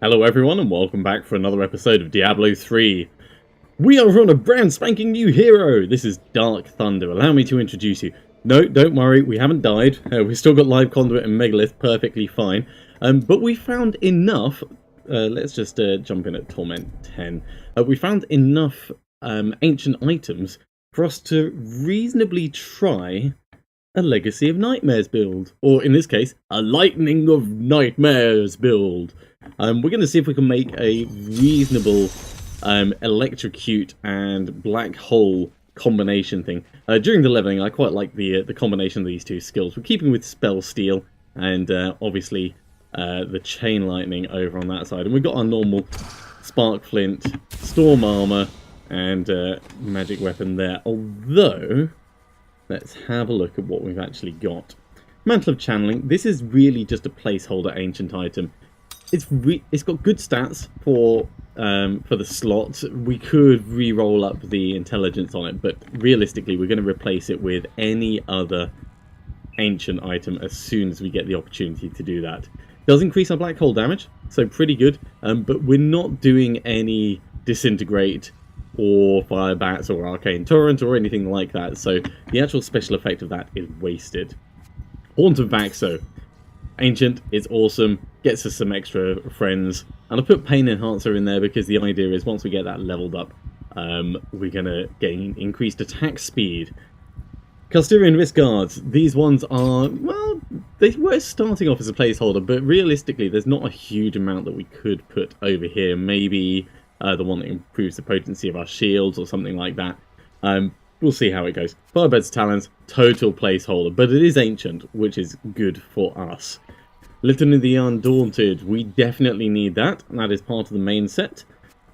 Hello everyone and welcome back for another episode of Diablo 3. We are on a brand spanking new hero! This is Dark Thunder. Allow me to introduce you. No, don't worry, we haven't died. We've still got Live Conduit and Megalith perfectly fine. But we found enough... let's just jump in at Torment 10. We found enough ancient items for us to reasonably try a Legacy of Nightmares build. Or in this case, a Lightning of Nightmares build. We're going to see if we can make a reasonable Electrocute and Black Hole combination thing. During the leveling, I quite like the combination of these two skills. We're keeping with Spell Steal and obviously the Chain Lightning over on that side. And we've got our normal Spark Flint, Storm Armor, and Magic Weapon there. Although, let's have a look at what we've actually got. Mantle of Channeling. This is really just a placeholder ancient item. It's got good stats for the slots. We could re-roll up the intelligence on it, but realistically we're going to replace it with any other ancient item as soon as we get the opportunity to do that. It does increase our black hole damage, so pretty good, but we're not doing any Disintegrate or Fire Bats or Arcane Torrent or anything like that, so the actual special effect of that is wasted. Haunt of Vaxo. Ancient, it's awesome, gets us some extra friends, and I put Pain Enhancer in there because the idea is once we get that leveled up, we're going to gain increased attack speed. Custodian Risk Guards, these ones are, well, they were starting off as a placeholder, but realistically there's not a huge amount that we could put over here. Maybe the one that improves the potency of our shields or something like that. We'll see how it goes. Firebed's Talons, total placeholder, but it is ancient, which is good for us. Litany of the Undaunted, we definitely need that, and that is part of the main set.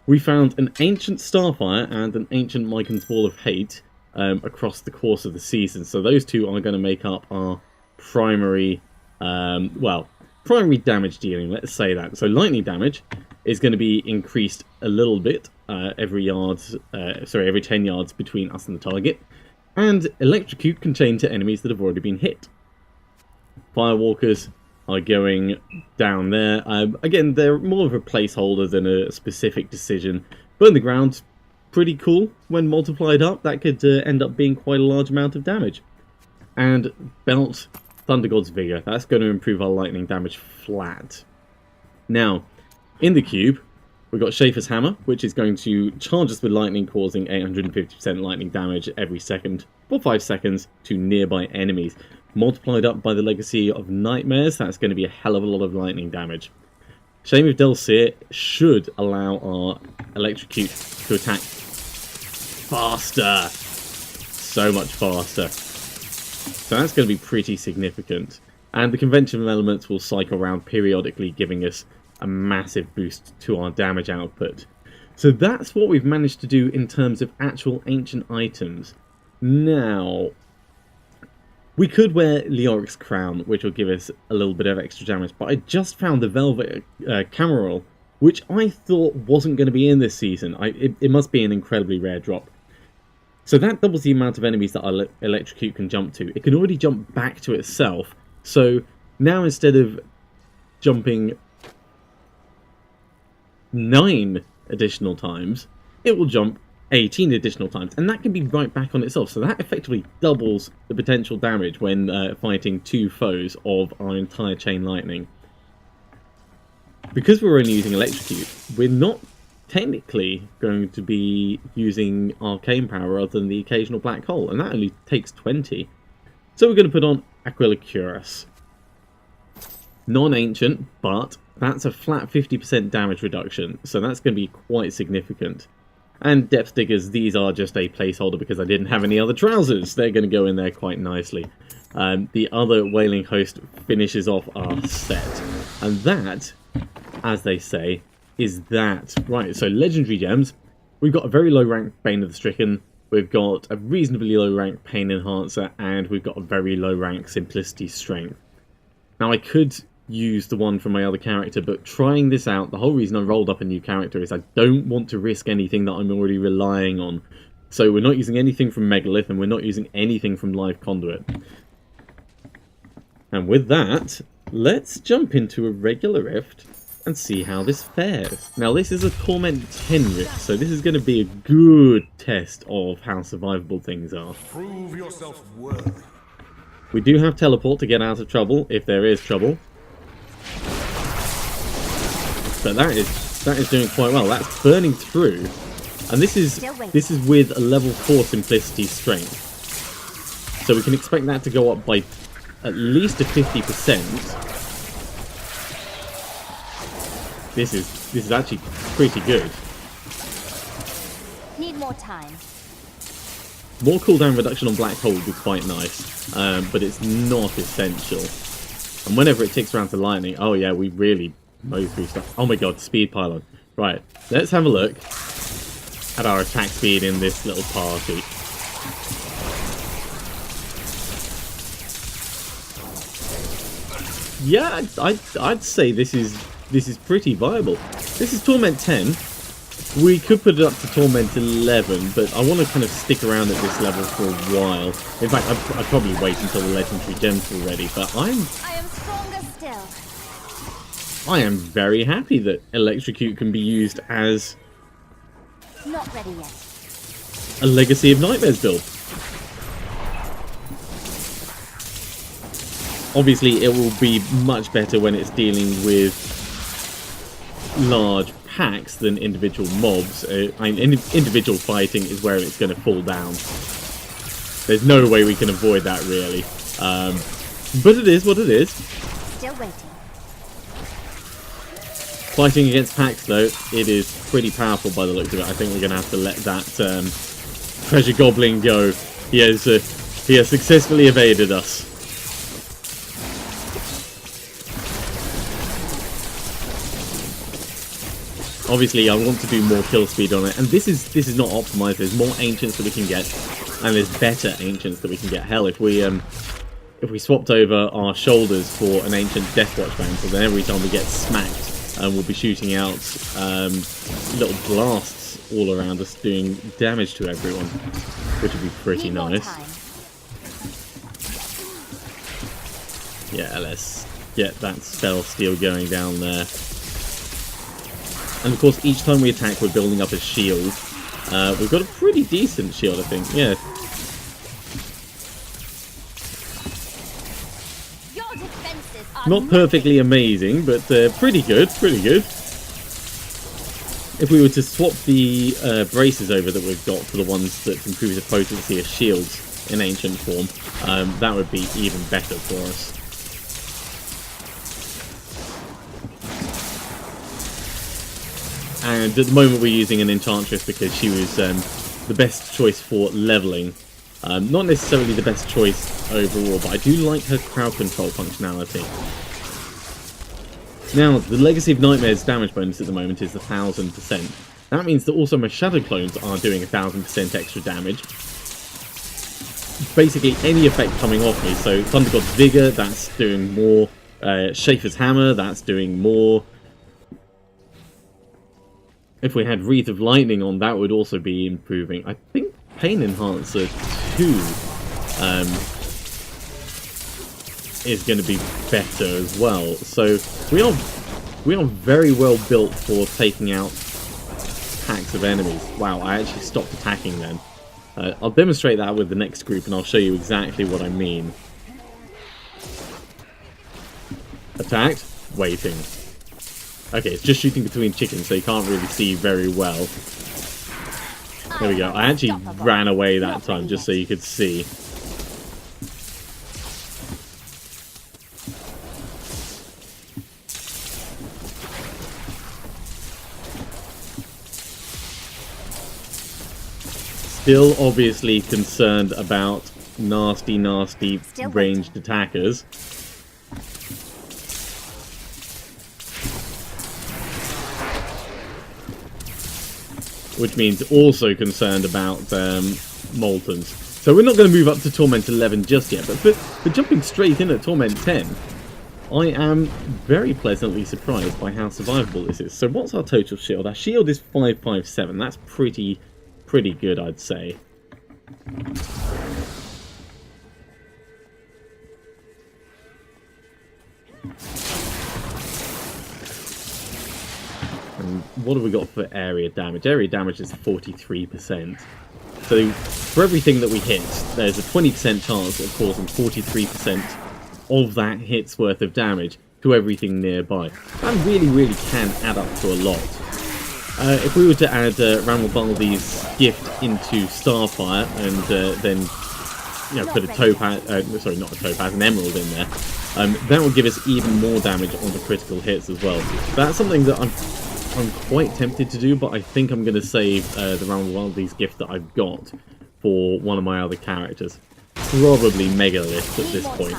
We found an ancient Starfire and an ancient Mycon's Ball of Hate across the course of the season, so those two are going to make up our primary, primary damage dealing, let's say that. So lightning damage is going to be increased a little bit every 10 yards between us and the target, and Electrocute can chain to enemies that have already been hit. Firewalkers are going down there. Again, they're more of a placeholder than a specific decision. Burn the Ground, pretty cool. When multiplied up, that could end up being quite a large amount of damage. And Belt Thunder God's Vigor. That's going to improve our lightning damage flat. Now, in the cube, we've got Schaefer's Hammer, which is going to charge us with lightning, causing 850% lightning damage every second for 5 seconds to nearby enemies. Multiplied up by the Legacy of Nightmares, that's going to be a hell of a lot of lightning damage. Shame of Delcir should allow our Electrocute to attack faster. So much faster. So that's going to be pretty significant. And the conventional elements will cycle around periodically, giving us a massive boost to our damage output. So that's what we've managed to do in terms of actual ancient items. Now, we could wear Leoric's Crown, which will give us a little bit of extra damage, but I just found the Velvet Cameral, which I thought wasn't going to be in this season. It must be an incredibly rare drop. So that doubles the amount of enemies that our Electrocute can jump to. It can already jump back to itself, so now instead of jumping 9 additional times, it will jump 18 additional times, and that can be right back on itself. So that effectively doubles the potential damage when fighting 2 foes of our entire Chain Lightning. Because we're only using Electrocute, we're not technically going to be using Arcane Power other than the occasional Black Hole, and that only takes 20. So we're going to put on Aquila Cuirass. Non-ancient, but that's a flat 50% damage reduction, so that's going to be quite significant. And Depth Diggers, these are just a placeholder because I didn't have any other trousers. They're going to go in there quite nicely. The other Wailing Host finishes off our set. And that, as they say, is that. Right, so Legendary Gems. We've got a very low rank Bane of the Stricken. We've got a reasonably low rank Pain Enhancer. And we've got a very low rank Simplicity Strength. Now I could use the one from my other character, but trying this out, the whole reason I rolled up a new character is I don't want to risk anything that I'm already relying on. So we're not using anything from Megalith, and we're not using anything from Live Conduit. And with that, let's jump into a regular rift and see how this fares. Now this is a Torment 10 rift, so this is going to be a good test of how survivable things are. Prove yourself worthy. We do have teleport to get out of trouble, if there is trouble. But that is doing quite well. That's burning through. And this is with a level 4 simplicity strength. So we can expect that to go up by at least a 50%. This is actually pretty good. Need more time. More cooldown reduction on Black Hole would be quite nice, but it's not essential. And whenever it ticks around to lightning, oh yeah, we really mow through stuff. Oh my god, speed pylon. Right, let's have a look at our attack speed in this little party. Yeah, I'd say this is pretty viable. This is Torment 10. We could put it up to Torment 11, but I want to kind of stick around at this level for a while. In fact, I'd probably wait until the legendary gems were ready, but I am stronger still. I am very happy that Electrocute can be used as Not ready yet. a Legacy of Nightmares build. Obviously, it will be much better when it's dealing with large packs than individual mobs. Individual fighting is where it's going to fall down. There's no way we can avoid that, really. But it is what it is. Still waiting. Fighting against packs, though, it is pretty powerful by the looks of it. I think we're going to have to let that treasure goblin go. He has successfully evaded us. Obviously, I want to do more kill speed on it, and this is not optimized. There's more ancients that we can get, and there's better ancients that we can get. Hell, if we swapped over our shoulders for an ancient Deathwatch Mantle, then every time we get smacked, we'll be shooting out little blasts all around us, doing damage to everyone, which would be pretty nice. Yeah, let's get that spell steal going down there. And of course, each time we attack, we're building up a shield. We've got a pretty decent shield, I think. Yeah. Your defenses are Not perfectly amazing, but pretty good, pretty good. If we were to swap the braces over that we've got for the ones that improve the potency of shields in ancient form, that would be even better for us. And at the moment we're using an Enchantress because she was the best choice for leveling. Not necessarily the best choice overall, but I do like her crowd control functionality. Now, the Legacy of Nightmares damage bonus at the moment is 1000%. That means that also my Shadow Clones are doing 1000% extra damage. Basically any effect coming off me. So Thunder God's Vigor, that's doing more. Schaefer's Hammer, that's doing more. If we had Wreath of Lightning on, that would also be improving. I think Pain Enhancer 2 is going to be better as well. So we are very well built for taking out packs of enemies. Wow, I actually stopped attacking then. I'll demonstrate that with the next group and I'll show you exactly what I mean. Attacked, waiting. Okay, it's just shooting between chickens, so you can't really see very well. There we go. I actually ran away that time, just so you could see. Still obviously concerned about nasty ranged attackers. Which means also concerned about Moltons. So we're not going to move up to Torment 11 just yet, but for jumping straight in at Torment 10, I am very pleasantly surprised by how survivable this is. So what's our total shield? Our shield is 557. That's pretty good, I'd say. what have we got for area damage? Area damage is 43%. So for everything that we hit, there's a 20% chance of causing 43% of that hit's worth of damage to everything nearby. That really can add up to a lot. If we were to add Rambaldi's gift into Starfire and then put a topaz, sorry, not a topaz, an emerald in there, that will give us even more damage on the critical hits as well. That's something that I'm quite tempted to do, but I think I'm going to save the Rambaldi's gift that I've got for one of my other characters. Probably Megalith at this point.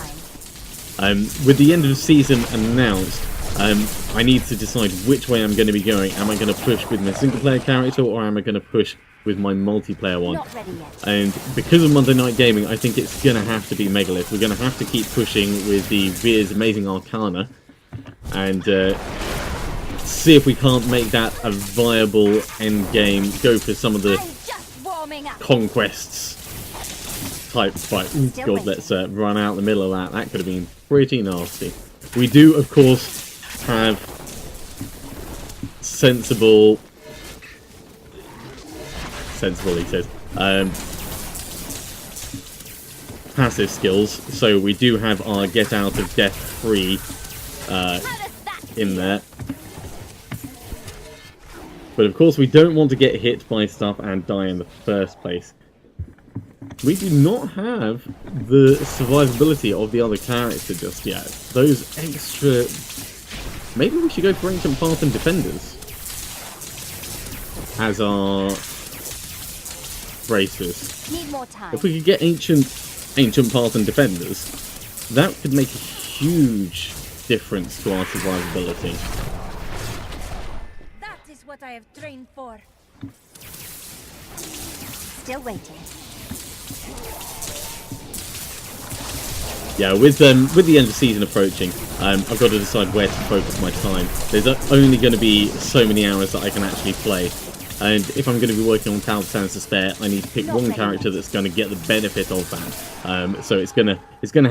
With the end of the season announced, I need to decide which way I'm going to be going. Am I going to push with my single-player character, or am I going to push with my multiplayer one? And because of Monday Night Gaming, I think it's going to have to be Megalith. We're going to have to keep pushing with the Veer's Amazing Arcana, and see if we can't make that a viable endgame. Go for some of the conquests type fight. Ooh, God, let's run out the middle of that. That could have been pretty nasty. We do, of course, have sensible, he says, passive skills. So we do have our Get Out of Death free in there. But of course we don't want to get hit by stuff and die in the first place. We do not have the survivability of the other character just yet. Those extra... Maybe we should go for Ancient Path and Defenders as our braces. Need more time. If we could get Ancient Path and Defenders, that could make a huge difference to our survivability. That is what I have trained for. Still waiting. Yeah, with the end of season approaching, I've got to decide where to focus my time. There's only going to be so many hours that I can actually play, and if I'm going to be working on Tower of Sands to Spare, I need to pick one character that's going to get the benefit of that. So it's gonna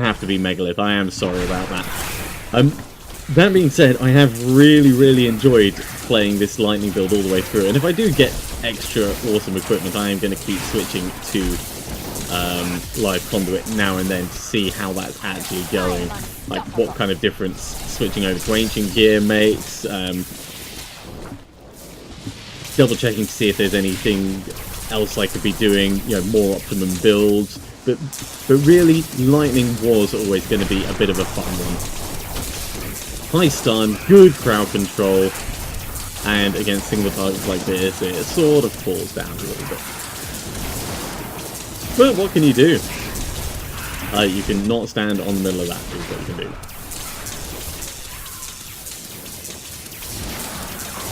have to be Megalith. I am sorry about that. That being said, I have really enjoyed playing this lightning build all the way through, and if I do get extra awesome equipment, I am going to keep switching to live conduit now and then to see how that's actually going, like what kind of difference switching over to ancient gear makes, double checking to see if there's anything else I could be doing, more optimum builds, but really lightning was always going to be a bit of a fun one. High stun, good crowd control, and against single targets like this it sort of falls down a little bit. But what can you do? You can not stand on the middle of that, is what you can do.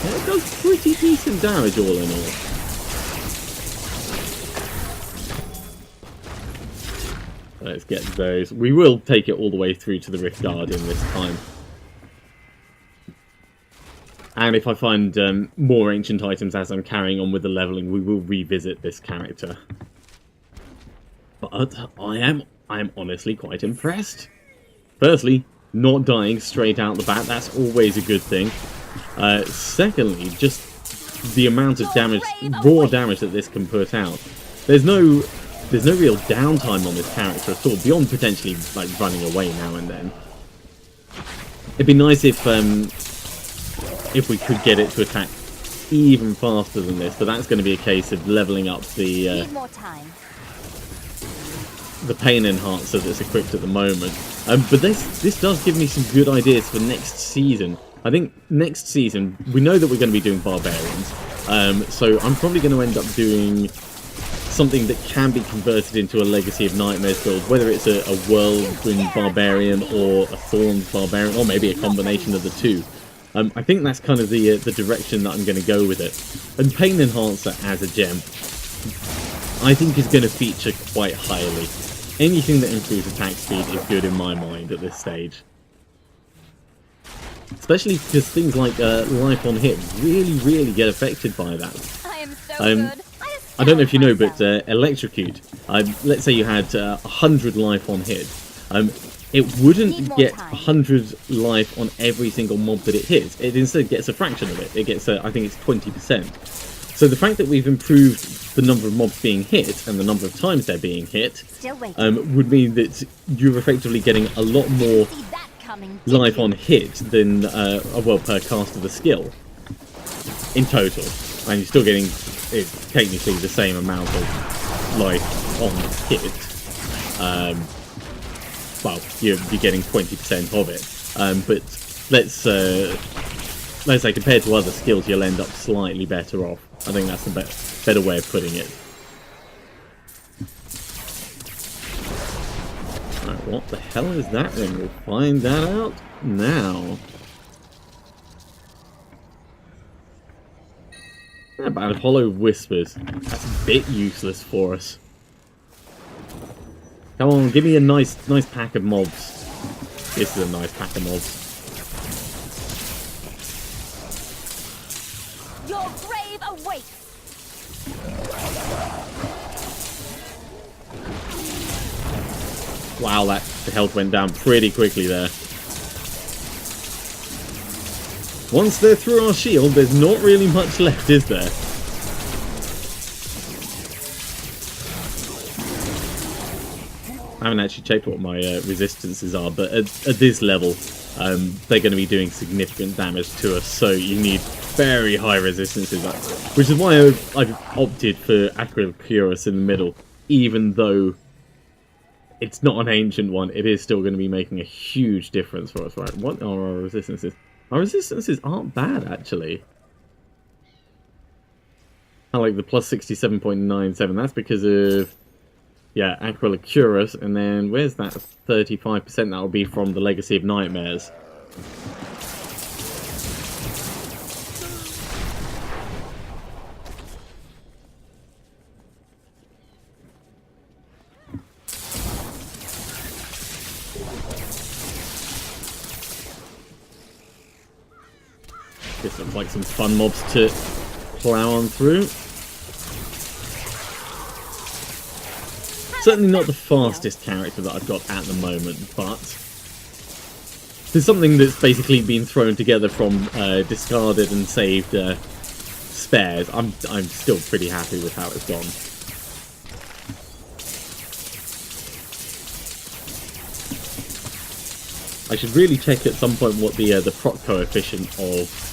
Yeah, it does pretty decent damage all in all. Let's get those. We will take it all the way through to the Rift Guardian this time. And if I find more ancient items as I'm carrying on with the leveling, we will revisit this character. But I am honestly quite impressed. Firstly, not dying straight out the bat, that's always a good thing. Secondly, just the amount of damage, raw damage that this can put out. There's no real downtime on this character at all, beyond potentially like running away now and then. It'd be nice if we could get it to attack even faster than this, but that's going to be a case of leveling up the pain enhancer that's equipped at the moment. But this does give me some good ideas for next season. I think next season, we know that we're going to be doing barbarians, so I'm probably going to end up doing something that can be converted into a Legacy of Nightmares build, whether it's a Whirlwind Barbarian or a Thorns Barbarian, or maybe a combination of the two. I think that's kind of the direction that I'm going to go with it. And Pain Enhancer as a gem, I think is going to feature quite highly. Anything that improves attack speed is good in my mind at this stage. Especially because things like life on hit really get affected by that. I am so good. I don't know if you know, but Electrocute, let's say you had 100 life on hit. it wouldn't get 100 life on every single mob that it hits. It instead gets a fraction of it. It gets, I think it's 20%. So the fact that we've improved the number of mobs being hit and the number of times they're being hit would mean that you're effectively getting a lot more life on hit than, well, per cast of the skill in total. And you're still getting technically the same amount of life on hit. Well, you're getting 20% of it. But let's say compared to other skills, you'll end up slightly better off. I think that's a better way of putting it. Right, what the hell is that then? We'll find that out now. How about Hollow Whispers? That's a bit useless for us. Come on, give me a nice pack of mobs. This is a nice pack of mobs. Your grave awaits. Wow, the health went down pretty quickly there. Once they're through our shield, there's not really much left, is there? I haven't actually checked what my resistances are, but at this level, they're going to be doing significant damage to us, so you need very high resistances, which is why I've opted for Electrocute in the middle, even though it's not an ancient one, it is still going to be making a huge difference for us, right? What are our resistances? Our resistances aren't bad, actually. I like the plus 67.97, that's because of... yeah, Electrocute, and then where's that 35% that will be from the Legacy of Nightmares? This looks like some fun mobs to plow on through. Certainly not the fastest character that I've got at the moment, but there's something that's basically been thrown together from discarded and saved spares. I'm still pretty happy with how it's gone. I should really check at some point what the proc coefficient of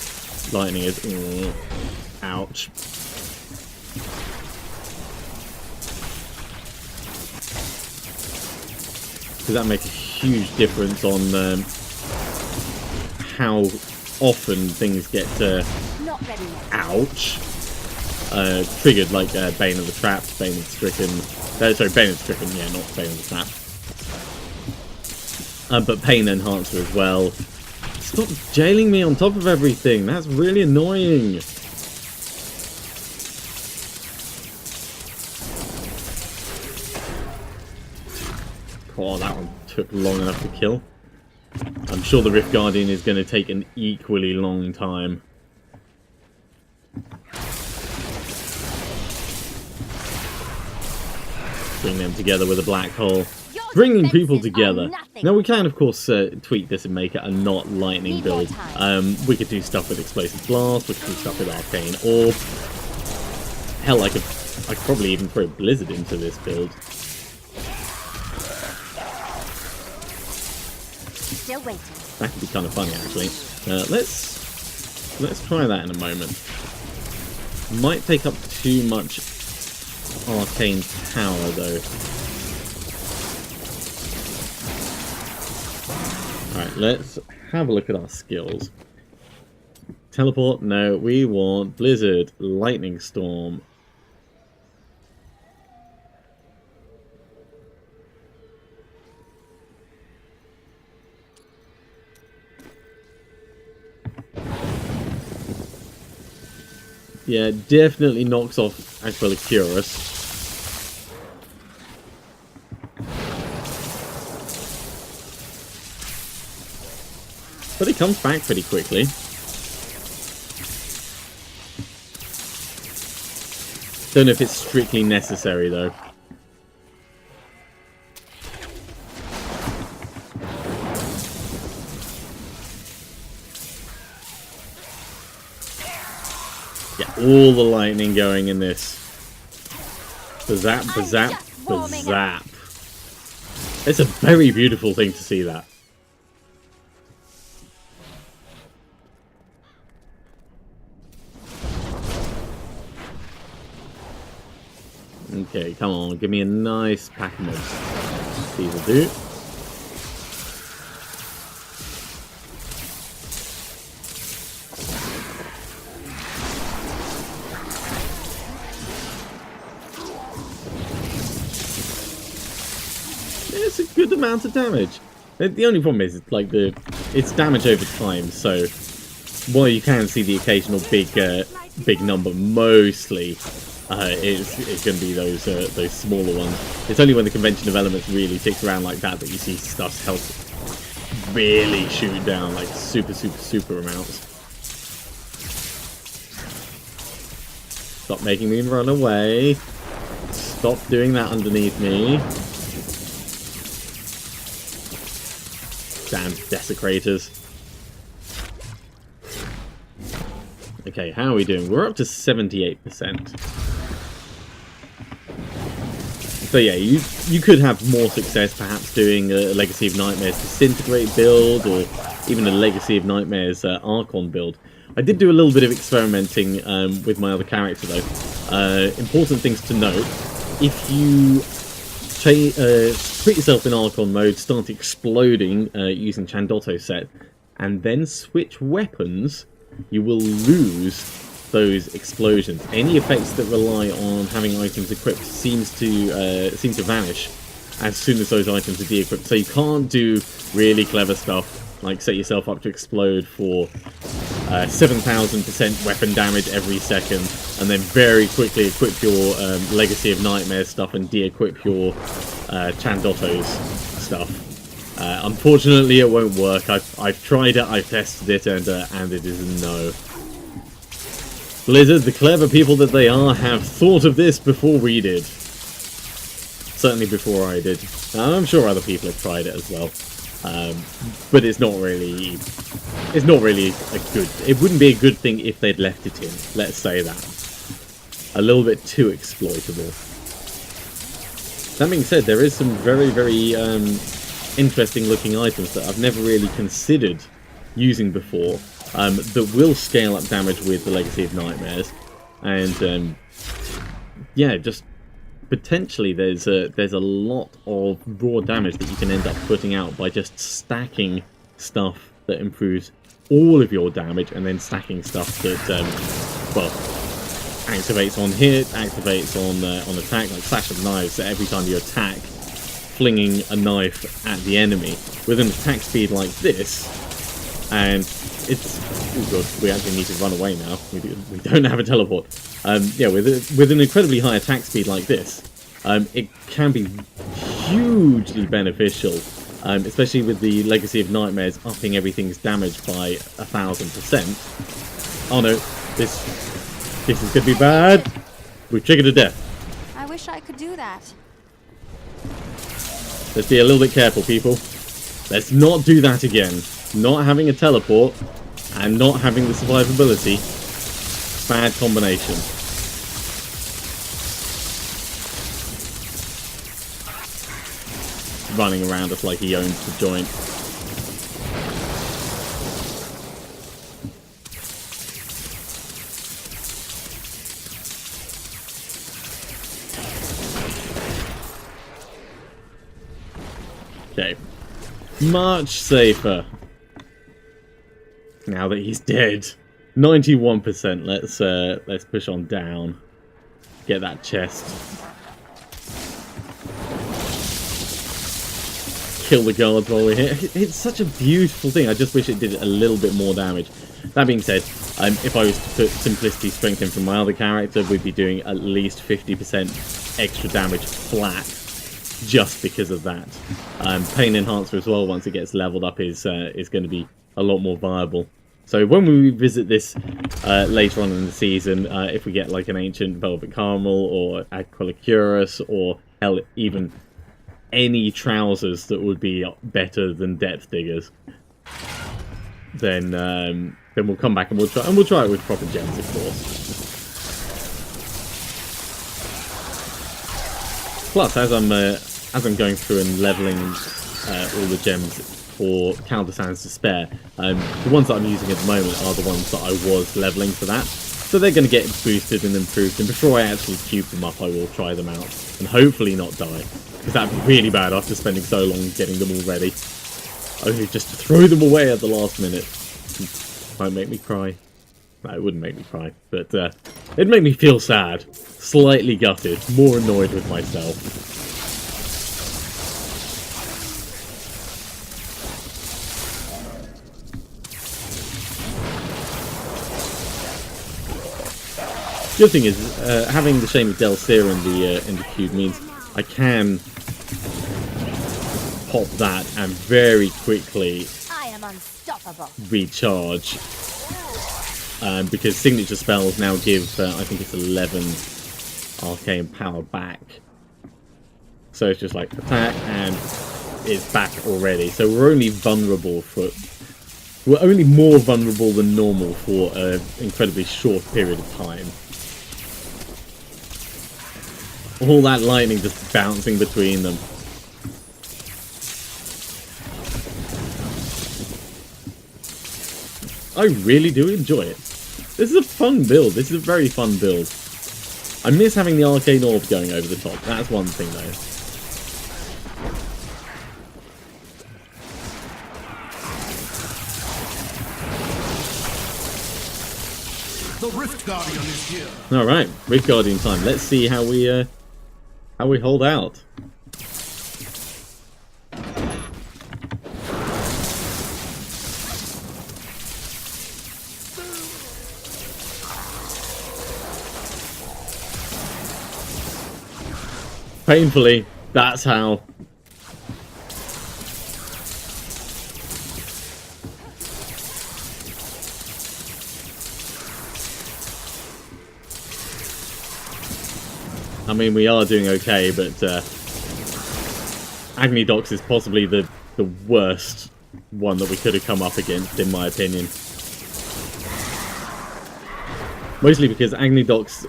lightning is. Ouch. Does that make a huge difference on how often things get ouch triggered, like Bane of the Trapped, Bane of the Stricken. Sorry, Bane of the Stricken, yeah, not Bane of the Trapped. But Pain Enhancer as well. Stop jailing me on top of everything. That's really annoying. Oh, that one took long enough to kill. I'm sure the Rift Guardian is going to take an equally long time. Bring them together with a black hole. Bringing people together. Now we can, of course, tweak this and make it a not lightning build. We could do stuff with Explosive Blast, we could do stuff with Arcane Orb. Hell, I could probably even throw Blizzard into this build. Still waiting. That could be kind of funny, actually. Let's try that in a moment. Might take up too much arcane power, though. Alright, let's have a look at our skills. Teleport? No, we want Blizzard, Lightning Storm. Yeah, definitely knocks off Electrocute. But it comes back pretty quickly. Don't know if it's strictly necessary though. Get all the lightning going in this. Bazap, bazap, bazap. It's a very beautiful thing to see that. Okay, come on, give me a nice pack of mobs. These will do. It's a good amount of damage. The only problem is, like, it's damage over time, so while you can see the occasional big number, mostly it's going to be those smaller ones. It's only when the convention of elements really ticks around like that that you see stuff's health really shoot down, like super amounts. Stop making me run away. Stop doing that underneath me. Damn desecrators. Okay, how are we doing? We're up to 78%. So yeah, you could have more success perhaps doing a Legacy of Nightmares Disintegrate build, or even a Legacy of Nightmares Archon build. I did do a little bit of experimenting with my other character though. Important things to note: if you put yourself in Archon mode, start exploding using Chandotto set, and then switch weapons, you will lose those explosions. Any effects that rely on having items equipped seem to vanish as soon as those items are de-equipped. So you can't do really clever stuff like set yourself up to explode for 7,000% weapon damage every second, and then very quickly equip your Legacy of Nightmares stuff and de-equip your Chandotto's stuff. Unfortunately, it won't work. I've tried it, I've tested it, and it is a no. Blizzard, the clever people that they are, have thought of this before we did. Certainly before I did. I'm sure other people have tried it as well. But it's not really a good... It wouldn't be a good thing if they'd left it in. Let's say that. A little bit too exploitable. That being said, there is some very interesting looking items that I've never really considered using before, that will scale up damage with the Legacy of Nightmares, and yeah, just potentially there's a lot of raw damage that you can end up putting out by just stacking stuff that improves all of your damage, and then stacking stuff that well, activates on hit, activates on attack, like Slash of Knives. So every time you attack, flinging a knife at the enemy with an attack speed like this, and it's... Oh god, we actually need to run away now. We don't have a teleport. Yeah, with an incredibly high attack speed like this, it can be hugely beneficial, especially with the Legacy of Nightmares upping everything's damage by 1000%. Oh no, this is gonna be bad. We've triggered a death. I wish I could do that. Let's be a little bit careful, people. Let's not do that again. Not having a teleport and not having the survivability. Bad combination. Running around us like he owns the joint. Okay. Much safer. Now that he's dead. 91%. Let's push on down. Get that chest. Kill the guards while we're here. It's such a beautiful thing. I just wish it did a little bit more damage. That being said, if I was to put Simplicity Strength in from my other character, we'd be doing at least 50% extra damage flat, just because of that. Pain Enhancer as well, once it gets leveled up, is going to be a lot more viable. So when we revisit this later on in the season, if we get like an Ancient Velvet Caramel or Aquilicurus, or hell, even any trousers that would be better than Depth Diggers, then we'll come back and we'll try it with proper gems, of course. plus, as I'm going through and leveling all the gems for Caldesan's Despair, the ones that I'm using at the moment are the ones that I was leveling for that. So they're going to get boosted and improved, and before I actually cube them up, I will try them out, and hopefully not die, because that'd be really bad after spending so long getting them all ready, only just to throw them away at the last minute. Might make me cry. No, it wouldn't make me cry, but it'd make me feel sad, slightly gutted, more annoyed with myself. The other thing is, having the Shame of Delcir in the cube means I can pop that and very quickly I am unstoppable. recharge, because signature spells now give, I think it's 11 arcane power back. So it's just like attack and it's back already. So we're only vulnerable for... We're only more vulnerable than normal for an incredibly short period of time. All that lightning just bouncing between them. I really do enjoy it. This is a fun build. This is a very fun build. I miss having the arcane orb going over the top. That's one thing though. The Rift Guardian is here. All right, Rift Guardian time. Let's see how we hold out. Painfully, that's how. I mean, we are doing okay, but Agnidox is possibly the worst one that we could have come up against, in my opinion. Mostly because Agnidox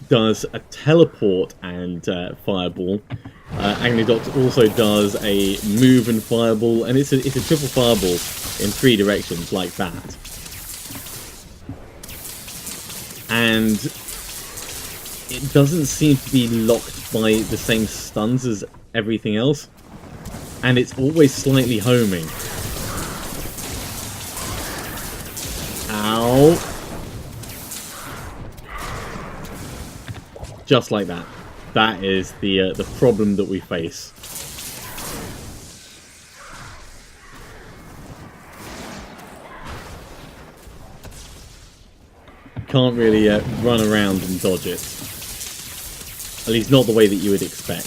does a teleport and fireball. Agnidox also does a move and fireball, and it's a triple fireball in 3 directions like that. And it doesn't seem to be locked by the same stuns as everything else, and it's always slightly homing. Ow. Just like that. That is the problem that we face. Can't really run around and dodge it. At least not the way that you would expect.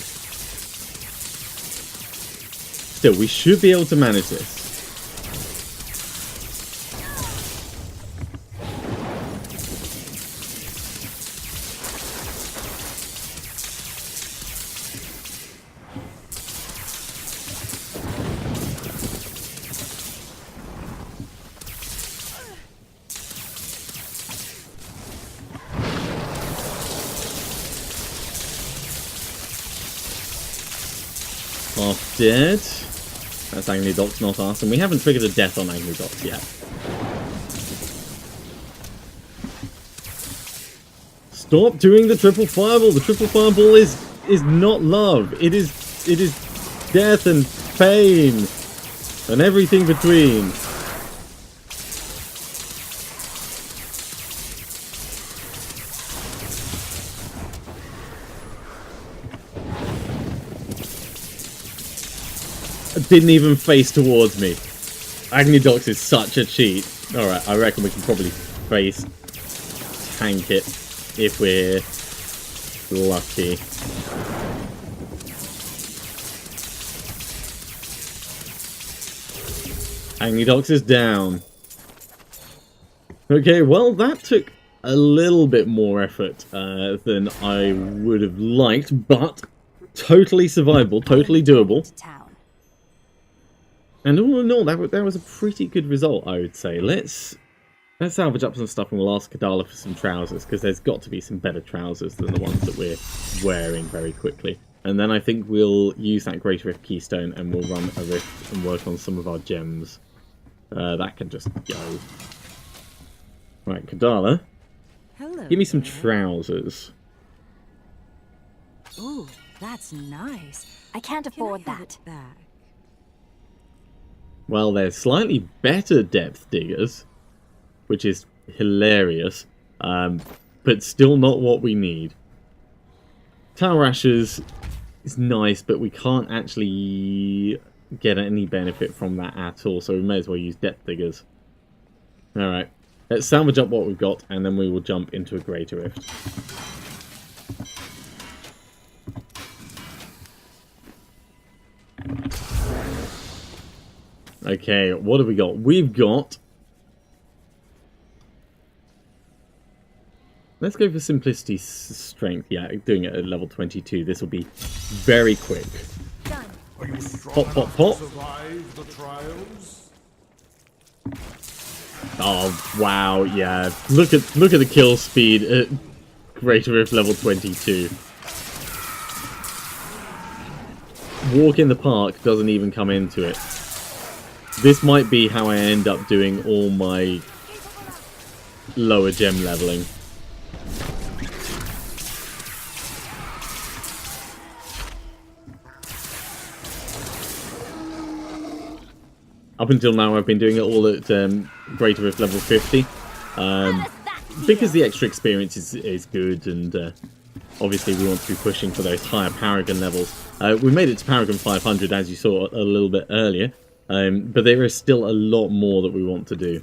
Still, we should be able to manage this. Half dead. That's Agnidox, not us. And we haven't triggered a death on Agnidox yet. Stop doing the triple fireball. The triple fireball is not love. It is death and pain and everything between. Didn't even face towards me. Agnidox is such a cheat. Alright, I reckon we can probably face tank it if we're lucky. Agnidox is down. Okay, well that took a little bit more effort than I would have liked, but totally survivable, totally doable. And all in all, that was a pretty good result, I would say. Let's salvage up some stuff from the last Kadala for some trousers, because there's got to be some better trousers than the ones that we're wearing very quickly. And then I think we'll use that Greater Rift Keystone and we'll run a Rift and work on some of our gems. That can just go. Right, Kadala. Hello. Give me some there. trousers. Ooh, that's nice. I can't Can I afford have that. it back? Well, they're slightly better depth diggers, which is hilarious, but still not what we need. Tower Ashes is nice, but we can't actually get any benefit from that at all, so we may as well use depth diggers. Alright, let's salvage up what we've got, and then we will jump into a Greater Rift. Okay, what have we got? We've got... Let's go for Simplicity Strength. Yeah, doing it at level 22. This will be very quick. Done. Are you strong Pop, pop, enough pop. to survive the trials? Oh, wow, yeah. Look at the kill speed at Greater Rift level 22. Walk in the Park doesn't even come into it. This might be how I end up doing all my lower gem leveling. Up until now, I've been doing it all at Greater Rift level 50. Because the extra experience is good, and obviously we want to be pushing for those higher Paragon levels. We made it to Paragon 500, as you saw a little bit earlier, but there is still a lot more that we want to do.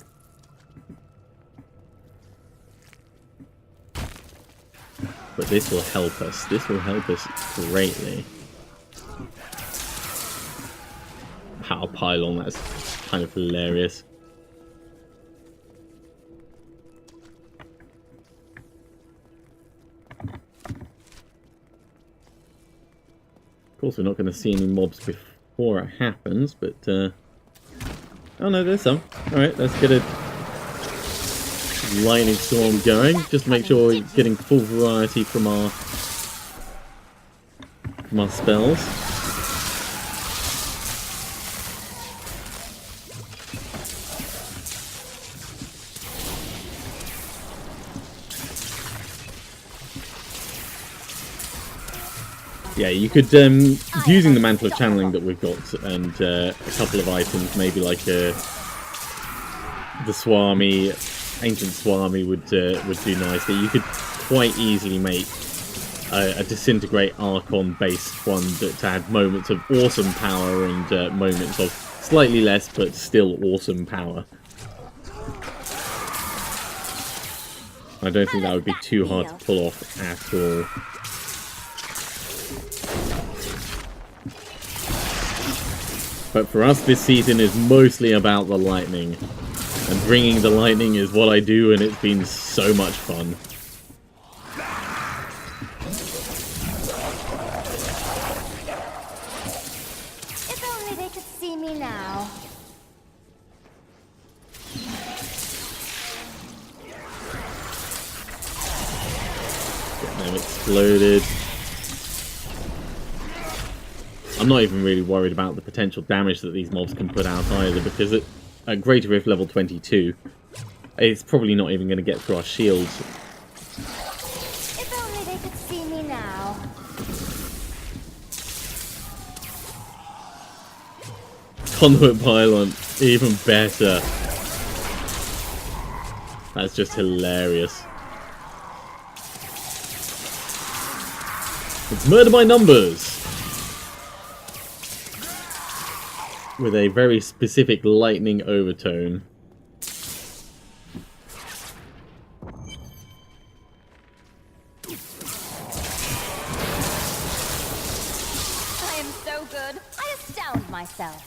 But this will help us. This will help us greatly. Power pylon, that's kind of hilarious. Of course, we're not going to see any mobs before it happens, but... Oh no, there's some. Alright, let's get a lightning storm going. Just make sure we're getting full variety from our spells. Yeah, you could, using the Mantle of Channeling that we've got, and a couple of items, maybe like the Swami, Ancient Swami would do nicely. You could quite easily make a Disintegrate Archon-based one that had moments of awesome power and moments of slightly less, but still awesome power. I don't think that would be too hard to pull off at all. But for us, this season is mostly about the lightning. And bringing the lightning is what I do, and it's been so much fun. If only they could see me now. Get them exploded. I'm not even really worried about the potential damage that these mobs can put out either, because at Greater Rift level 22, it's probably not even going to get through our shields. If only they could see me now. Conduit Pylon, even better. That's just hilarious. It's murder by numbers! With a very specific lightning overtone. I am so good. I astound myself.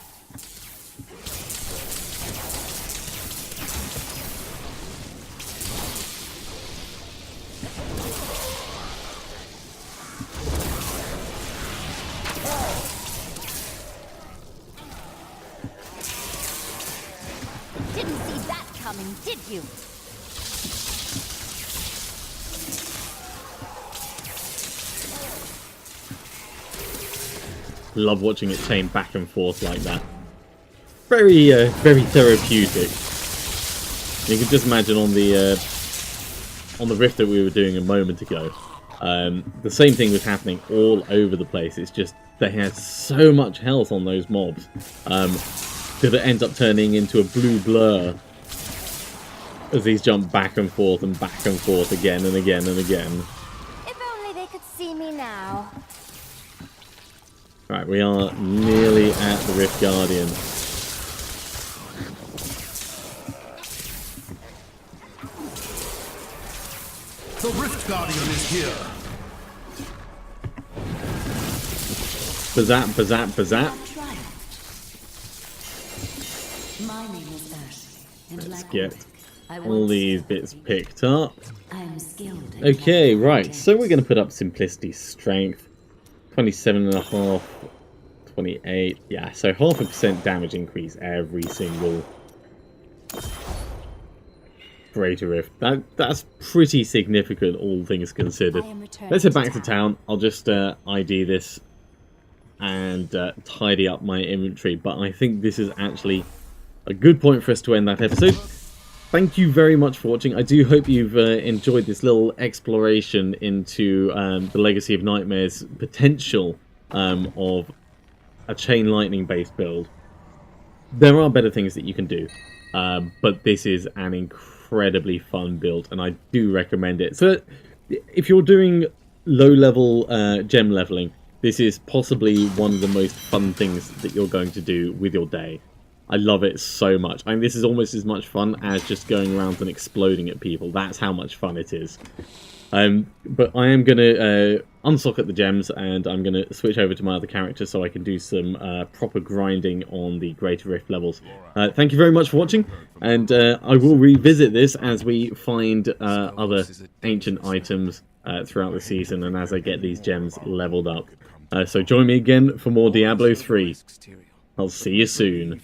Didn't see that coming, did you? Love watching it chain back and forth like that. Very, very therapeutic. You can just imagine on the rift that we were doing a moment ago. The same thing was happening all over the place. It's just they had so much health on those mobs that it ends up turning into a blue blur as these jump back and forth again and again and again. If only they could see me now. Right, we are nearly at the Rift Guardian. The Rift Guardian is here. Bazap, bazap, bazap. My name is Ashley, and Let's like get Ulrich, I all once these served bits with picked up. I am skilled in Okay, capturing right, gems. so we're going to put up Simplicity Strength. 27.5, 28. Yeah, so 0.5% damage increase every single Greater Rift. That's pretty significant, all things considered. I am returning Let's head to back to town. I'll just ID this and tidy up my inventory. But I think this is actually a good point for us to end that episode. Thank you very much for watching. I do hope you've enjoyed this little exploration into the Legacy of Nightmare's potential of a Chain Lightning based build. There are better things that you can do, but this is an incredibly fun build, and I do recommend it. So if you're doing low-level gem leveling, this is possibly one of the most fun things that you're going to do with your day. I love it so much. I mean, this is almost as much fun as just going around and exploding at people. That's how much fun it is. But I am going to unsocket the gems, and I'm going to switch over to my other character so I can do some proper grinding on the Greater Rift levels. Thank you very much for watching, and I will revisit this as we find other ancient items throughout the season and as I get these gems leveled up. So join me again for more Diablo 3. I'll see you soon.